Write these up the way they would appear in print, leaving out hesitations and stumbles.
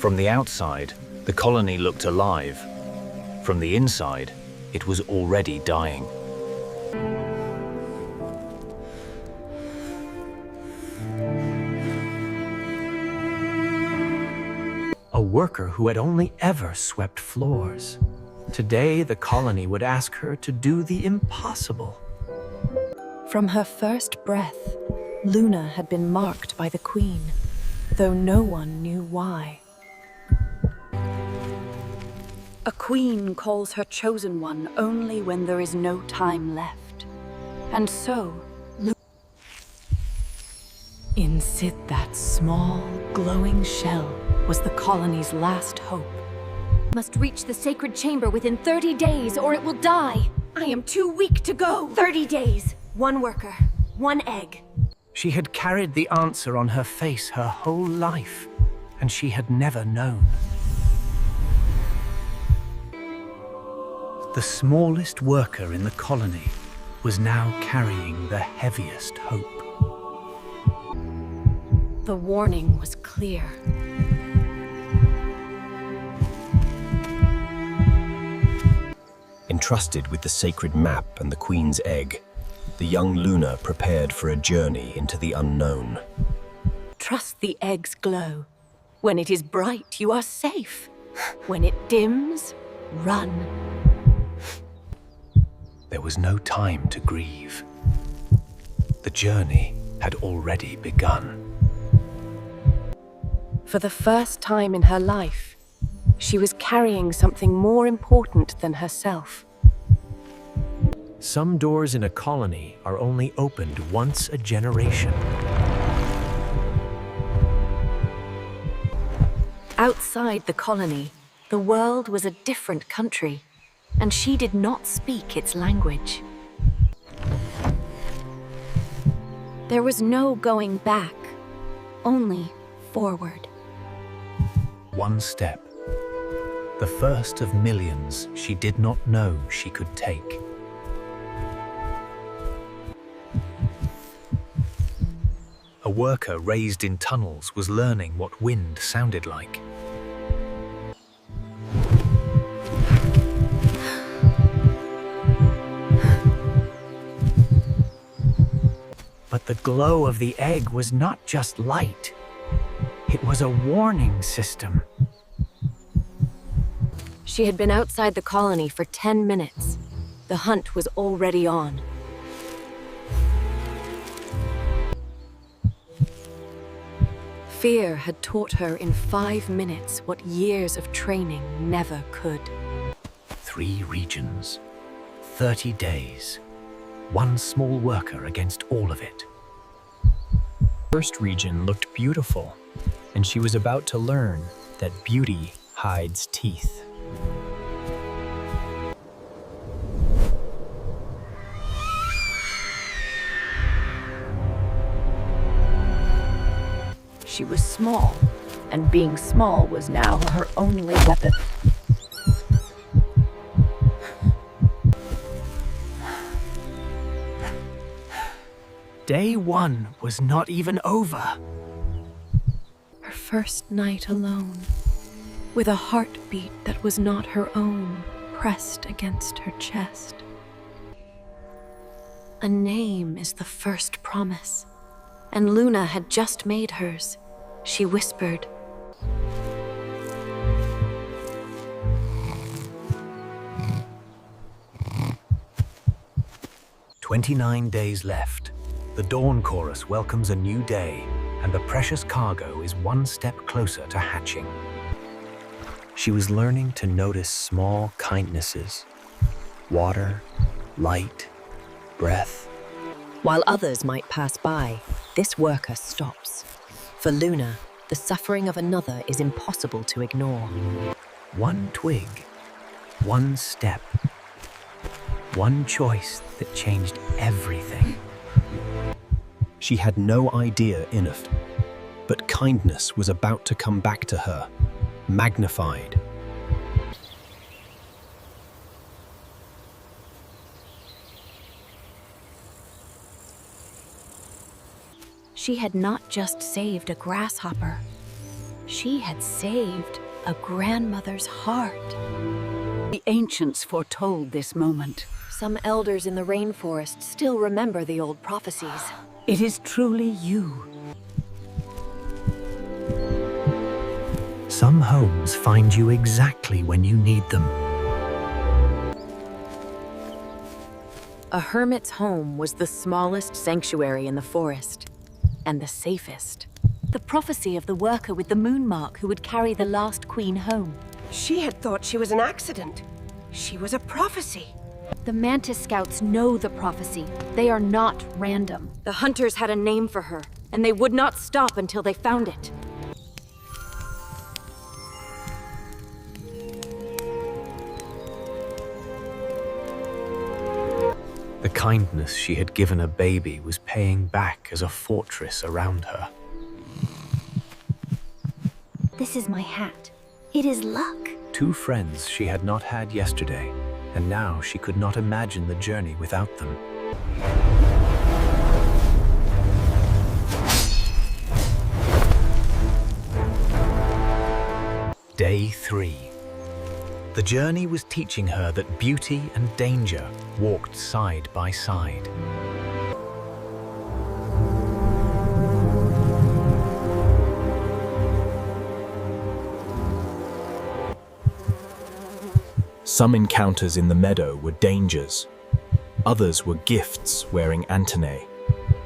From the outside, the colony looked alive. From the inside, it was already dying. A worker who had only ever swept floors. Today, the colony would ask her to do the impossible. From her first breath, Luna had been marked by the Queen, though no one knew why. A queen calls her chosen one only when there is no time left. And so, inside that small, glowing shell was the colony's last hope. Must reach the sacred chamber within 30 days or it will die. I am too weak to go. 30 days, 1 worker, 1 egg. She had carried the answer on her face her whole life, and she had never known. The smallest worker in the colony was now carrying the heaviest hope. The warning was clear. Entrusted with the sacred map and the Queen's egg, the young Luna prepared for a journey into the unknown. Trust the egg's glow. When it is bright, you are safe. When it dims, run. There was no time to grieve. The journey had already begun. For the first time in her life, she was carrying something more important than herself. Some doors in a colony are only opened once a generation. Outside the colony, the world was a different country, and she did not speak its language. There was no going back, only forward. One step. The first of millions she did not know she could take. A worker raised in tunnels was learning what wind sounded like. But the glow of the egg was not just light. It was a warning system. She had been outside the colony for 10 minutes. The hunt was already on. Fear had taught her in 5 minutes what years of training never could. 3 regions, 30 days, 1 small worker against all of it. The first region looked beautiful, and she was about to learn that beauty hides teeth. She was small, and being small was now her only weapon. Day 1 was not even over. Her first night alone, with a heartbeat that was not her own pressed against her chest. A name is the first promise, and Luna had just made hers. She whispered, 29 days left. The dawn chorus welcomes a new day, and the precious cargo is 1 step closer to hatching. She was learning to notice small kindnesses. Water, light, breath. While others might pass by, this worker stops. For Luna, the suffering of another is impossible to ignore. 1 twig, 1 step, 1 choice that changed everything. She had no idea in it, but kindness was about to come back to her, magnified. she had not just saved a grasshopper. She had saved a grandmother's heart. The ancients foretold this moment. Some elders in the rainforest still remember the old prophecies. It is truly you. Some homes find you exactly when you need them. A hermit's home was the smallest sanctuary in the forest, and the safest. The prophecy of the worker with the moon mark who would carry the last queen home. She had thought she was an accident. She was a prophecy. The mantis scouts know the prophecy. They are not random. The hunters had a name for her, and they would not stop until they found it. The kindness she had given a baby was paying back as a fortress around her. This is my hat. It is luck. 2 friends she had not had yesterday, and now she could not imagine the journey without them. Day 3. The journey was teaching her that beauty and danger walked side by side. Some encounters in the meadow were dangers. Others were gifts wearing antennae.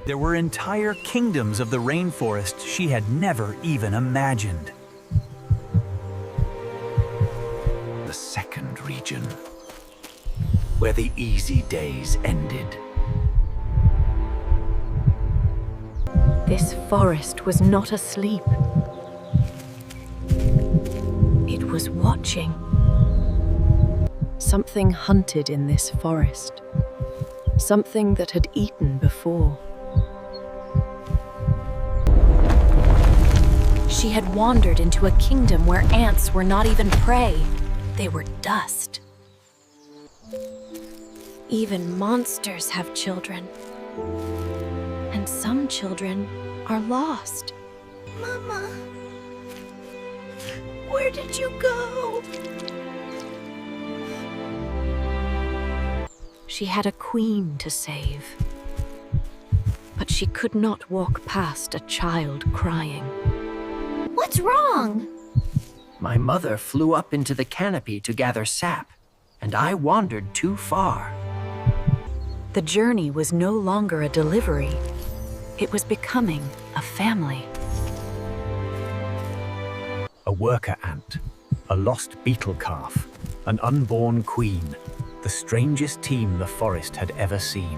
There were entire kingdoms of the rainforest she had never even imagined. The second region, where the easy days ended. This forest was not asleep. It was watching. Something hunted in this forest. Something that had eaten before. She had wandered into a kingdom where ants were not even prey. They were dust. Even monsters have children. And some children are lost. Mama, where did you go? She had a queen to save. But she could not walk past a child crying. What's wrong? My mother flew up into the canopy to gather sap, and I wandered too far. The journey was no longer a delivery. It was becoming a family. A worker ant, a lost beetle calf, an unborn queen, the strangest team the forest had ever seen.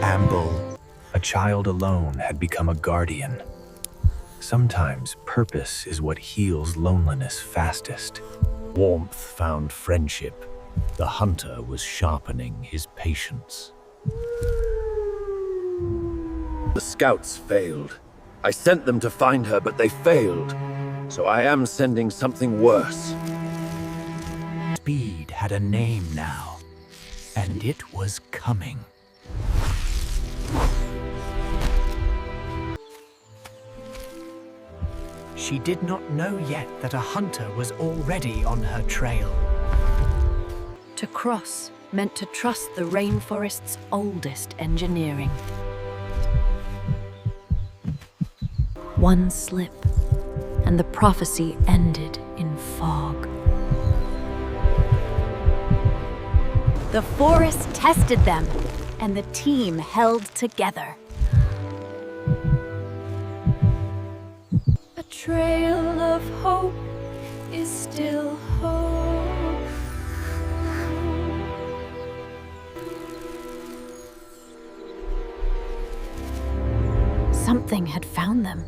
Bramble, a child alone, had become a guardian. Sometimes purpose is what heals loneliness fastest. Warmth found friendship. The hunter was sharpening his patience. The scouts failed. I sent them to find her, but they failed. So I am sending something worse. Speed had a name now, and it was coming. She did not know yet that a hunter was already on her trail. To cross meant to trust the rainforest's oldest engineering. One slip, and the prophecy ended in fog. The forest tested them, and the team held together. A trail of hope is still hope. Something had found them.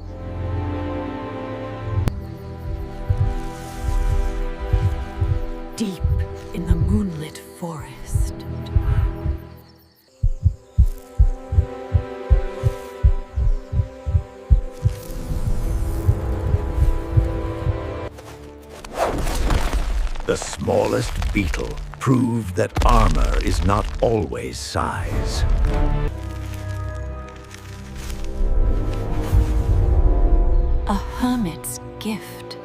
Deep in the moonlit forest. The smallest beetle proved that armor is not always size. A hermit's gift.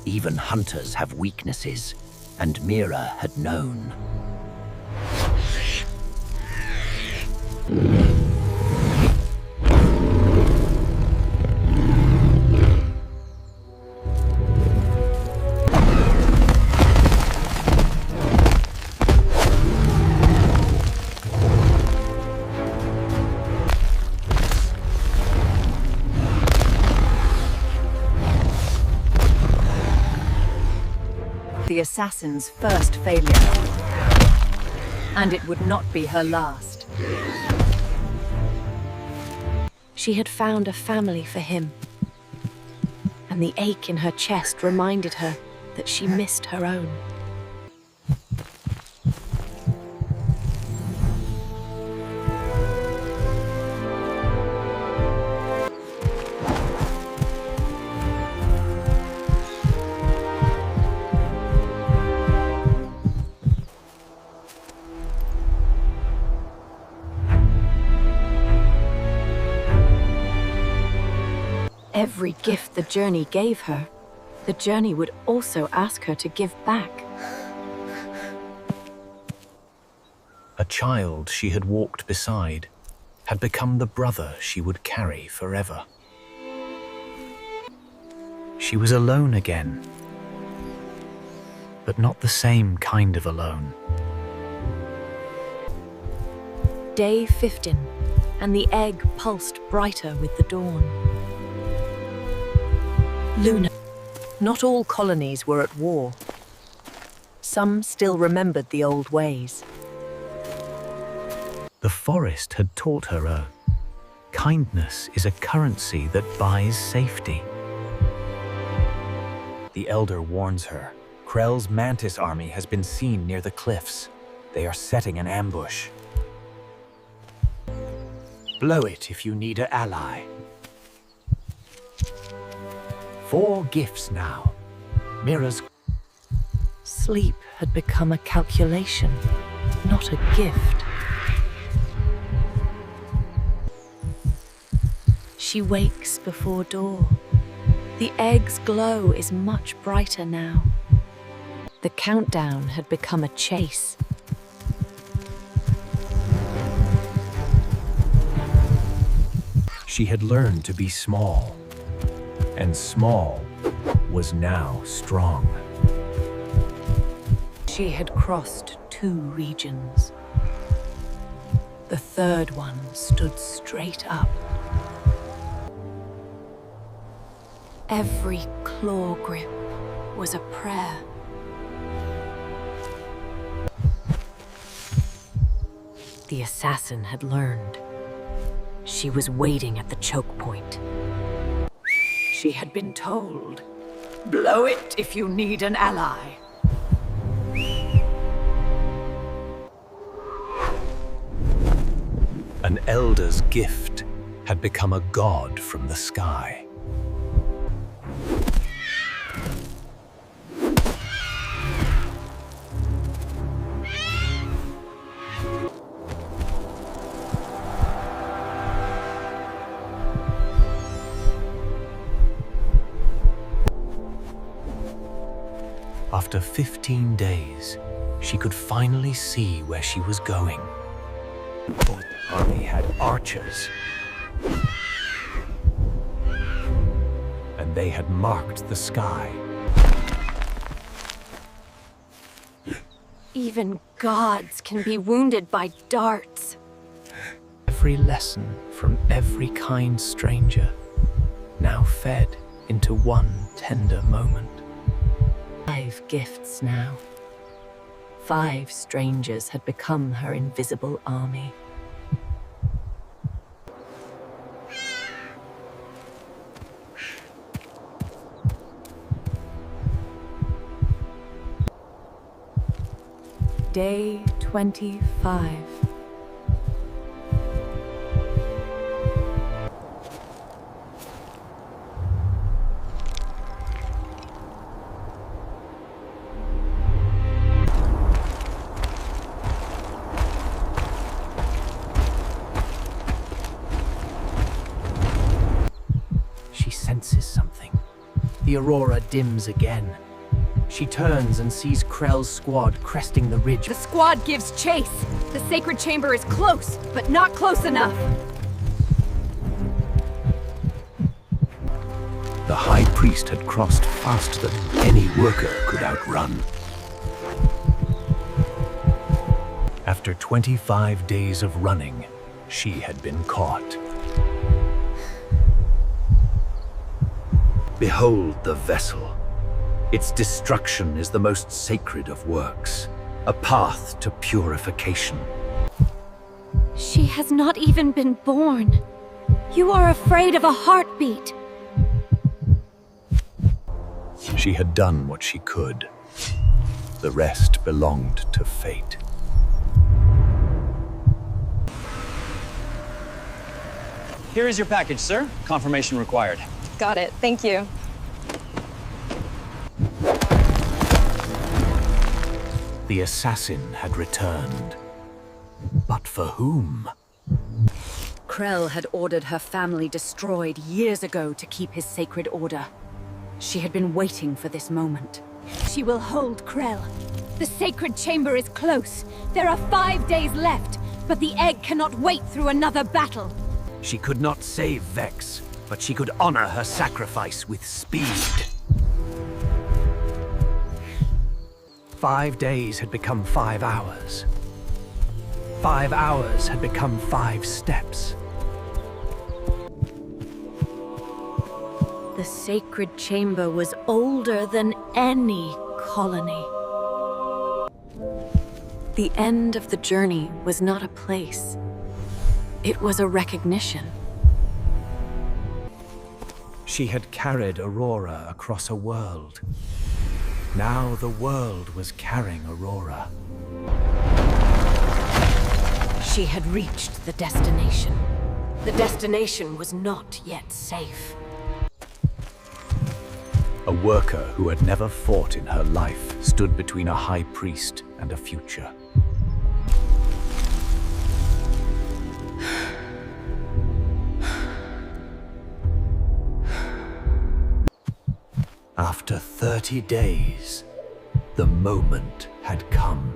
Even hunters have weaknesses, and Mira had known. The assassin's first failure. And it would not be her last. She had found a family for him, and the ache in her chest reminded her that she missed her own. Every gift the journey gave her, the journey would also ask her to give back. A child she had walked beside had become the brother she would carry forever. She was alone again, but not the same kind of alone. Day 15, and the egg pulsed brighter with the dawn. Luna. Not all colonies were at war. Some still remembered the old ways. The forest had taught her kindness is a currency that buys safety. The elder warns her. Krell's mantis army has been seen near the cliffs. They are setting an ambush. Blow it if you need an ally. 4 gifts now. Mira's... Sleep had become a calculation, not a gift. She wakes before dawn. The egg's glow is much brighter now. The countdown had become a chase. She had learned to be small, and small was now strong. She had crossed 2 regions. The third one stood straight up. Every claw grip was a prayer. The assassin had learned. She was waiting at the choke point. She had been told, blow it if you need an ally. An elder's gift had become a god from the sky. After 15 days, she could finally see where she was going. Both army had archers, and they had marked the sky. Even gods can be wounded by darts. Every lesson from every kind stranger now fed into one tender moment. 5 gifts now. 5 strangers had become her invisible army. Day 25. The Aurora dims again. She turns and sees Krell's squad cresting the ridge. The squad gives chase. The sacred chamber is close, but not close enough. The High Priest had crossed faster than any worker could outrun. After 25 days of running, she had been caught. Behold the vessel. Its destruction is the most sacred of works, a path to purification. She has not even been born. You are afraid of a heartbeat. She had done what she could. The rest belonged to fate. Here is your package, sir. Confirmation required. Got it. Thank you. The assassin had returned. But for whom? Krell had ordered her family destroyed years ago to keep his sacred order. She had been waiting for this moment. She will hold Krell. The sacred chamber is close. There are 5 days left, but the egg cannot wait through another battle. She could not save Vex, but she could honor her sacrifice with speed. 5 days had become 5 hours. 5 hours had become 5 steps. The sacred chamber was older than any colony. The end of the journey was not a place. It was a recognition. She had carried Aurora across a world. Now the world was carrying Aurora. She had reached the destination. The destination was not yet safe. A worker who had never fought in her life stood between a high priest and a future. After 30 days, the moment had come.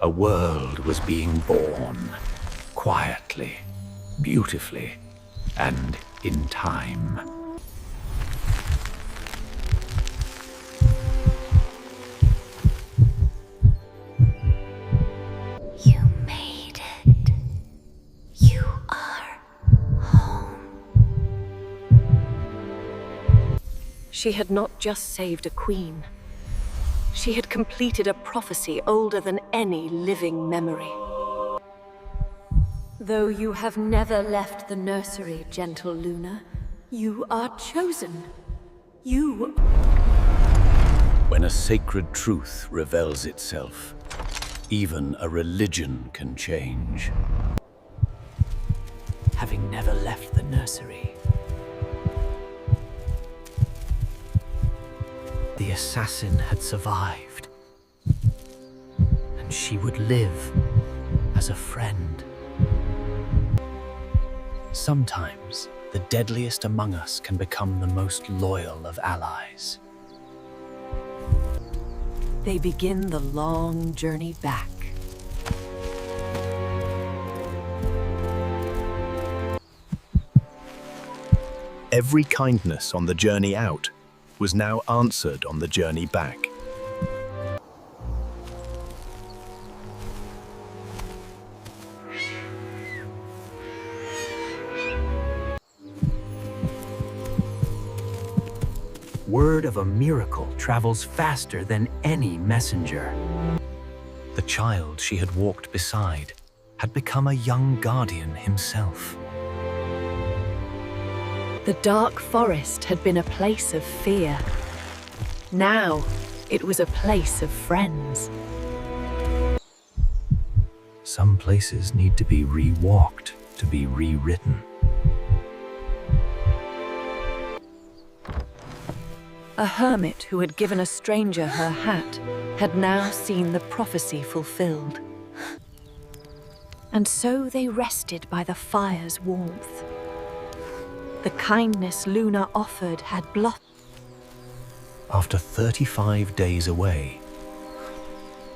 A world was being born, quietly, beautifully, and in time. You made it. You are home. She had not just saved a queen. She had completed a prophecy older than any living memory. Though you have never left the nursery, gentle Luna, you are chosen. You... When a sacred truth reveals itself, even a religion can change. Having never left the nursery, the assassin had survived, and she would live as a friend. Sometimes, the deadliest among us can become the most loyal of allies. They begin the long journey back. Every kindness on the journey out was now answered on the journey back. Word of a miracle travels faster than any messenger. The child she had walked beside had become a young guardian himself. The dark forest had been a place of fear. Now, it was a place of friends. Some places need to be re-walked to be rewritten. A hermit who had given a stranger her hat had now seen the prophecy fulfilled. And so they rested by the fire's warmth. The kindness Luna offered had blossomed. After 35 days away,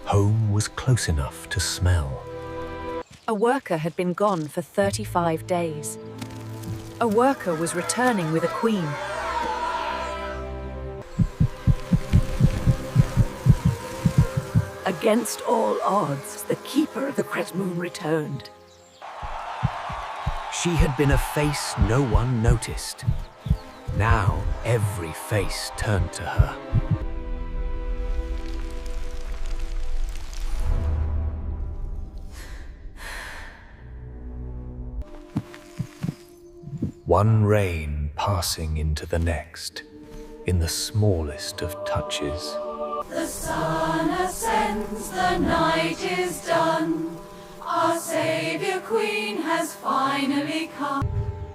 home was close enough to smell. A worker had been gone for 35 days. A worker was returning with a queen. Against all odds, the keeper of the Crescent-moon returned. She had been a face no one noticed. Now every face turned to her. One rain passing into the next, in the smallest of touches. The sun ascends, the night is done. Our savior queen has finally come.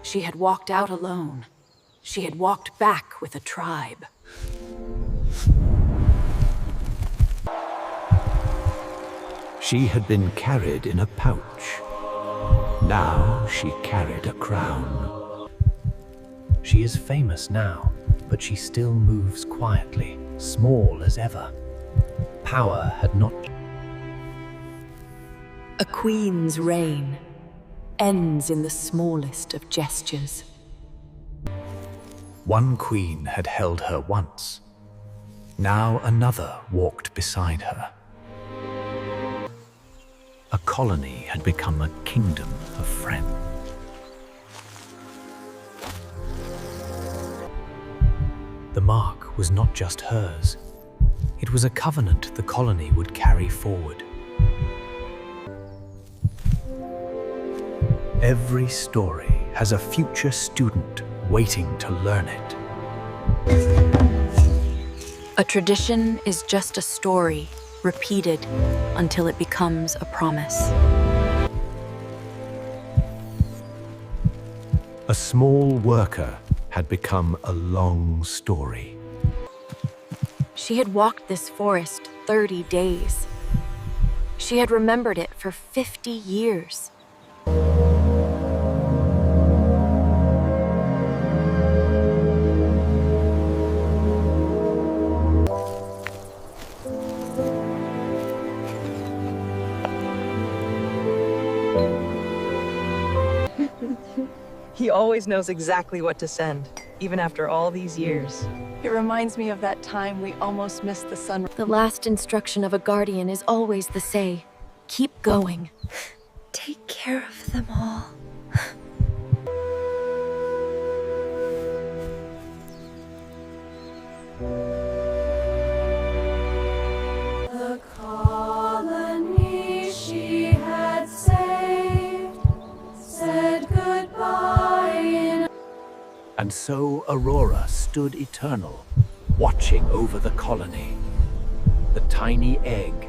She had walked out alone. She had walked back with a tribe. She had been carried in a pouch. Now she carried a crown. She is famous now, but she still moves quietly, small as ever. Power had not... A queen's reign ends in the smallest of gestures. One queen had held her once. Now another walked beside her. A colony had become a kingdom of friends. The mark was not just hers. It was a covenant the colony would carry forward. Every story has a future student waiting to learn it. A tradition is just a story, repeated until it becomes a promise. A small worker had become a long story. She had walked this forest 30 days. She had remembered it for 50 years. He always knows exactly what to send, even after all these years. It reminds me of that time we almost missed the sun. The last instruction of a guardian is always the say, keep going. Take care of them all. The colony she had saved said goodbye in... And so Aurora stood eternal, watching over the colony. The tiny egg